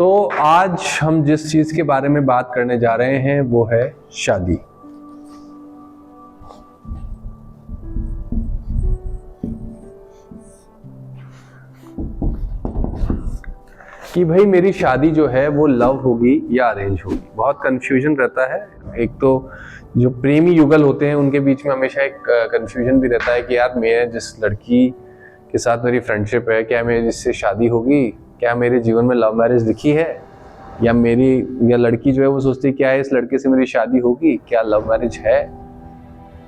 तो आज हम जिस चीज के बारे में बात करने जा रहे हैं वो है शादी। कि भाई मेरी शादी जो है वो लव होगी या अरेंज होगी, बहुत कंफ्यूजन रहता है। एक तो जो प्रेमी युगल होते हैं उनके बीच में हमेशा एक कंफ्यूजन भी रहता है कि यार मैं जिस लड़की के साथ मेरी फ्रेंडशिप है, क्या मेरी जिससे शादी होगी, क्या मेरे जीवन में लव मैरिज लिखी है, या लड़की जो है वो सोचती है क्या है इस लड़के से मेरी शादी होगी, क्या लव मैरिज है।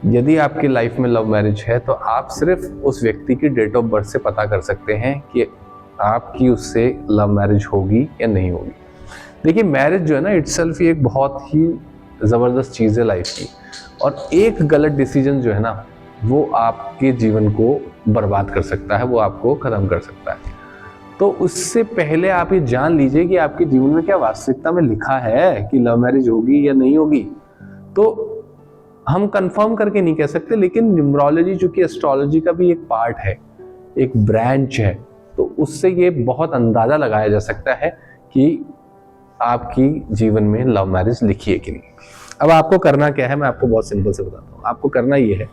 यदि आपकी लाइफ में लव मैरिज है तो आप सिर्फ उस व्यक्ति की डेट ऑफ बर्थ से पता कर सकते हैं कि आपकी उससे लव मैरिज होगी या नहीं होगी। देखिए मैरिज जो है ना इटसेल्फ ही एक बहुत ही ज़बरदस्त चीज़ है लाइफ की, और एक गलत डिसीजन जो है ना वो आपके जीवन को बर्बाद कर सकता है, वो आपको ख़त्म कर सकता है। तो उससे पहले आप ये जान लीजिए कि आपके जीवन में क्या वास्तविकता में लिखा है कि लव मैरिज होगी या नहीं होगी। तो हम कंफर्म करके नहीं कह सकते, लेकिन न्यूमरोलॉजी जो कि एस्ट्रोलॉजी का भी एक पार्ट है, एक ब्रांच है, तो उससे ये बहुत अंदाजा लगाया जा सकता है कि आपकी जीवन में लव मैरिज लिखी है कि नहीं। अब आपको करना क्या है, मैं आपको बहुत सिंपल से बताता हूँ। आपको करना ये है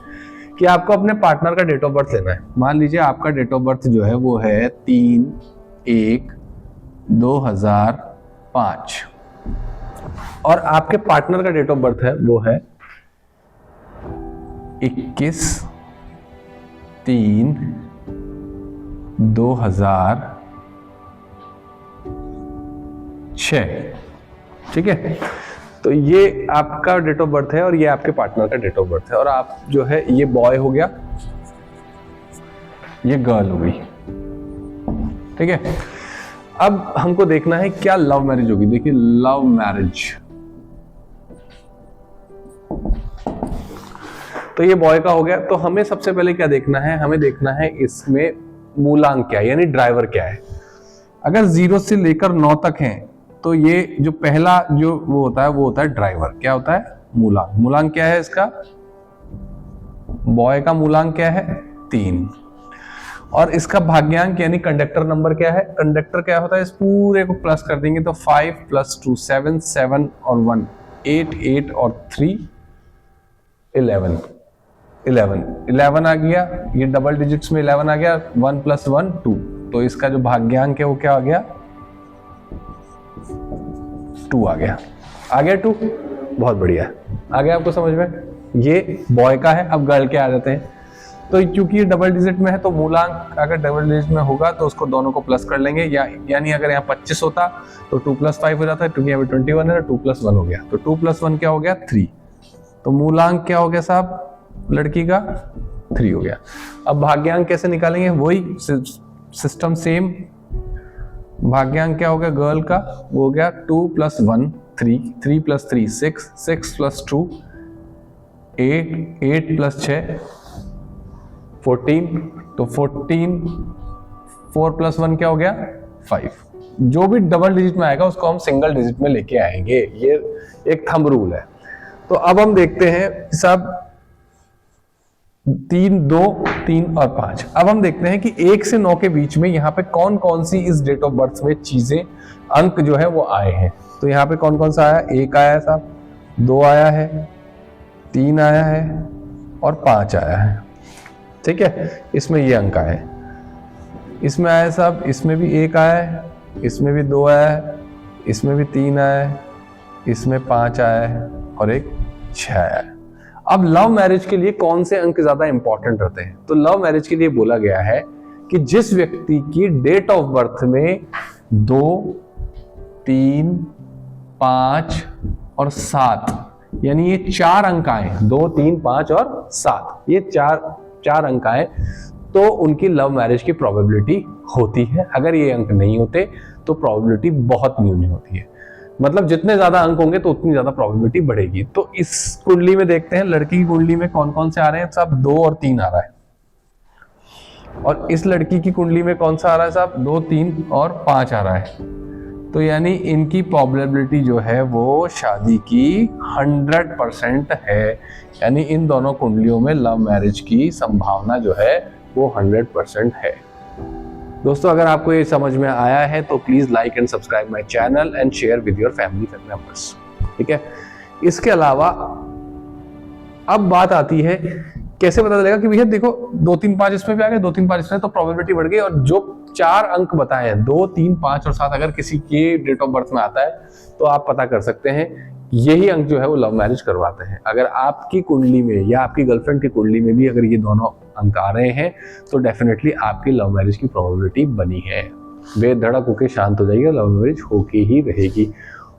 कि आपको अपने पार्टनर का डेट ऑफ बर्थ लेना है। मान लीजिए आपका डेट ऑफ बर्थ जो है वो है 3/1/2005 और आपके पार्टनर का डेट ऑफ बर्थ है वो है 21/3/2006। ठीक है, तो ये आपका डेट ऑफ बर्थ है और ये आपके पार्टनर का डेट ऑफ बर्थ है। और आप जो है ये बॉय हो गया, ये गर्ल हो गई। ठीक है, अब हमको देखना है क्या लव मैरिज होगी। देखिए लव मैरिज, तो ये बॉय का हो गया। तो हमें सबसे पहले क्या देखना है, हमें देखना है इसमें मूलांक क्या है, यानी ड्राइवर क्या है। अगर 0 से लेकर 9 तक है तो ये जो पहला जो वो होता है ड्राइवर। क्या होता है? मूलांक। मूलांक क्या है इसका? बॉय का मूलांक क्या है? 3। और इसका भाग्यांक यानी कंडक्टर नंबर क्या है? कंडक्टर क्या होता है? इस पूरे को प्लस कर देंगे तो 5 + 2 7, 7 और 1 8, 8 और 3 11 11 आ गया। ये डबल डिजिट्स में 11 आ गया। 1 + 1 2, तो इसका जो भाग्यांक है वो क्या आ गया? 2 आ गया। 2 बहुत बढ़िया आ गया आपको समझ में। ये बॉय का है। अब गर्ल के आ जाते हैं। तो क्योंकि ये डबल डिजिट में है तो मूलांक अगर डबल डिजिट में होगा तो उसको दोनों को प्लस कर लेंगे, यानी अगर यहाँ 25 होता तो 2 + 5 हो जाता है, क्योंकि यहाँ पे 21 है, 2 + 1 हो गया। तो 2 + 1 क्या हो गया? 3। तो मूलांक क्या हो गया साहब लड़की का? 3 हो गया। अब भाग्यांक कैसे निकालेंगे? वही सिस्टम सेम। भाग्यांक क्या हो गया गर्ल का? वो हो गया 2 + 1 3, 3 + 3 6, 6 + 2 8, 8 + 6 14। तो 14, 4 + 1 क्या हो गया? 5। जो भी डबल डिजिट में आएगा उसको हम सिंगल डिजिट में लेके आएंगे, ये एक थंब रूल है। तो अब हम देखते हैं सब 3, 2, 3 और 5। अब हम देखते हैं कि 1 से 9 के बीच में यहाँ पे कौन कौन सी इस डेट ऑफ बर्थ में चीजें, अंक जो है वो आए हैं। तो यहाँ पे कौन कौन सा आया? 1 आया है साहब, 2 आया है, 3 आया है और 5 आया है। ठीक है, इसमें ये अंक आए। इसमें आया साहब, इसमें भी 1 आया है, इसमें भी 2 आया है, इसमें भी 3 आया है, इसमें 5 आया है और एक 6 आया है। अब लव मैरिज के लिए कौन से अंक ज्यादा इंपॉर्टेंट रहते हैं? तो लव मैरिज के लिए बोला गया है कि जिस व्यक्ति की डेट ऑफ बर्थ में 2, 3, 5 और 7 यानी ये 4 अंक आए, 2, 3, 5 और 7, ये चार अंक आए तो उनकी लव मैरिज की प्रोबेबिलिटी होती है। अगर ये अंक नहीं होते तो प्रोबेबिलिटी बहुत न्यून होती है। मतलब जितने ज्यादा अंक होंगे तो उतनी ज्यादा प्रोबेबिलिटी बढ़ेगी। तो इस कुंडली में देखते हैं, लड़की की कुंडली में कौन कौन से आ रहे हैं साहब? 2 और 3 आ रहा है। और इस लड़की की कुंडली में कौन सा आ रहा है साहब? 2, 3 और 5 आ रहा है। तो यानी इनकी प्रोबेबिलिटी जो है वो शादी की 100% है। यानी इन दोनों कुंडलियों में लव मैरिज की संभावना जो है वो 100% है। दोस्तों अगर आपको ये समझ में आया है तो please like and subscribe my channel and share with your family members. ठीक है, इसके अलावा अब बात आती है कैसे पता चलेगा कि भैया देखो 2 3 5 इसमें भी आ गए, 2 3 5 इसमें, तो प्रोबेबिलिटी बढ़ गई। और जो 4 अंक बताए हैं 2 3 5 और 7 अगर किसी के डेट ऑफ बर्थ में आता है तो आप पता कर सकते हैं यही अंक जो है वो लव मैरिज करवाते हैं। अगर आपकी कुंडली में या आपकी गर्लफ्रेंड की कुंडली में भी अगर ये दोनों अंक आ रहे हैं तो डेफिनेटली आपकी लव मैरिज की प्रोबेबिलिटी बनी है। बेधड़क होके शांत हो जाइएगा, लव मैरिज होके ही रहेगी।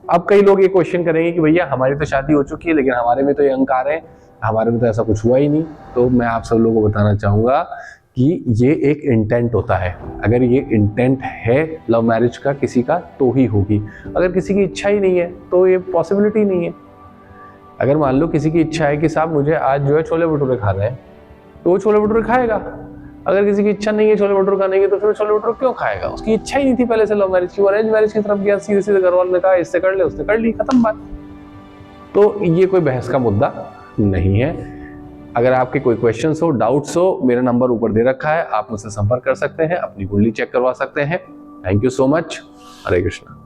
अब कई लोग ये क्वेश्चन करेंगे कि भैया हमारी तो शादी हो चुकी है लेकिन हमारे में तो ये अंक आ रहे हैं, हमारे में तो ऐसा कुछ हुआ ही नहीं। तो मैं आप सब लोगों को बताना चाहूंगा कि ये एक इंटेंट होता है। अगर ये इंटेंट है लव मैरिज का किसी का तो ही होगी, अगर किसी की इच्छा ही नहीं है तो ये पॉसिबिलिटी नहीं है। अगर मान लो किसी की इच्छा है कि साहब मुझे आज जो है छोले भटूरे खाना है तो वो छोले भटूरे खाएगा। अगर किसी की इच्छा नहीं है छोले भटूरे खाने की तो फिर छोले भटूरे क्यों खाएगा? उसकी इच्छा ही नहीं थी पहले से लव मैरिज की, वो अरेंज मैरिज की तरफ गया, सीधे सीधे घर वालों ने कहा इससे कर ले, उसने कर ली, खत्म बात। तो ये कोई बहस का मुद्दा नहीं है। अगर आपके कोई क्वेश्चंस हो, डाउट्स हो, मेरा नंबर ऊपर दे रखा है, आप मुझसे संपर्क कर सकते हैं, अपनी कुंडली चेक करवा सकते हैं। Thank you so much. Hare Krishna.